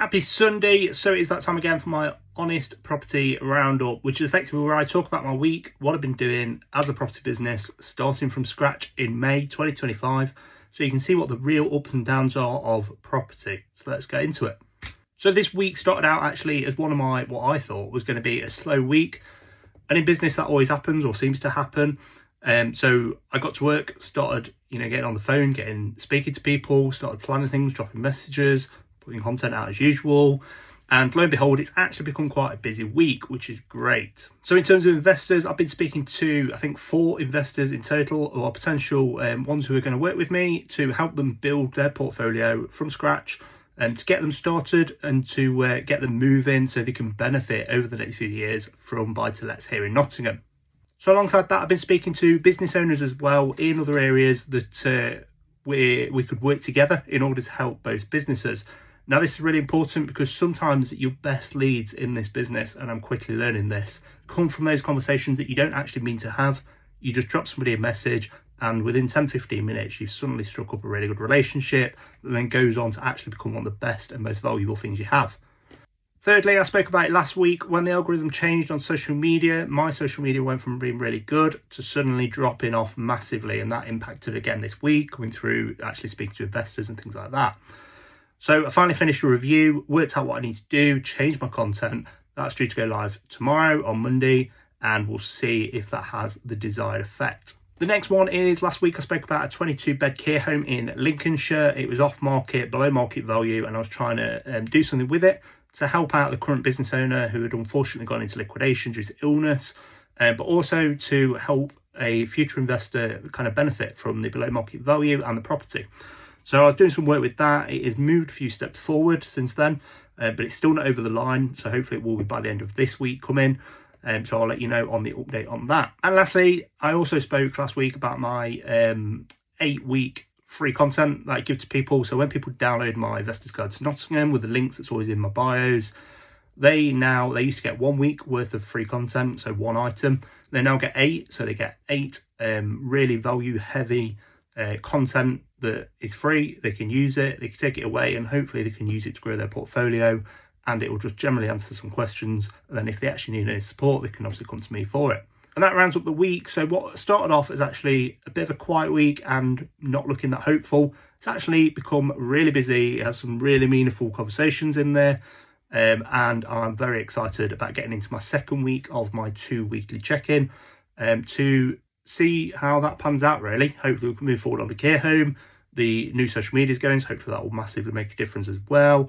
Happy Sunday. So it's that time again for my honest property roundup, which is effectively where I talk about my week, what I've been doing as a property business, starting from scratch in May 2025. So you can see what the real ups and downs are of property. So let's get into it. So this week started out actually as one of my, what I thought was going to be a slow week. And in business that always happens or seems to happen. So I got to work, started, getting on the phone, speaking to people, started planning things, dropping messages, putting content out as usual, and lo and behold, it's actually become quite a busy week, which is great. So in terms of investors, I've been speaking to I think 4 investors in total, or potential ones who are going to work with me to help them build their portfolio from scratch and to get them started and to get them moving so they can benefit over the next few years from buy-to-lets here in Nottingham. So alongside that, I've been speaking to business owners as well in other areas that we could work together in order to help both businesses. Now, this is really important because sometimes your best leads in this business, and I'm quickly learning this, come from those conversations that you don't actually mean to have. You just drop somebody a message and within 10-15 minutes, you've suddenly struck up a really good relationship that then goes on to actually become one of the best and most valuable things you have. Thirdly, I spoke about it last week when the algorithm changed on social media. My social media went from being really good to suddenly dropping off massively, and that impacted again this week, coming through actually speaking to investors and things like that. So I finally finished a review, worked out what I need to do, changed my content. That's due to go live tomorrow on Monday, and we'll see if that has the desired effect. The next one is last week I spoke about a 22-bed care home in Lincolnshire. It was off market, below market value, and I was trying to do something with it to help out the current business owner who had unfortunately gone into liquidation due to illness, but also to help a future investor kind of benefit from the below market value and the property. So I was doing some work with that. It has moved a few steps forward since then, but it's still not over the line. So hopefully it will be by the end of this week coming. So I'll let you know on the update on that. And lastly, I also spoke last week about my 8-week free content that I give to people. So when people download my Investor's Guide to Nottingham with the links that's always in my bios, they used to get 1 week worth of free content, so one item. They now get 8, so they get 8 really value heavy content that is free. They can use it, they can take it away, and hopefully they can use it to grow their portfolio, and it will just generally answer some questions. And then if they actually need any support, they can obviously come to me for it. And that rounds up the week. So what started off as actually a bit of a quiet week and not looking that hopeful, it's actually become really busy. It has some really meaningful conversations in there, and I'm very excited about getting into my second week of my 2 weekly check-in to see how that pans out. Really, hopefully we can move forward on the care home. The new social media is going, so hopefully that will massively make a difference as well.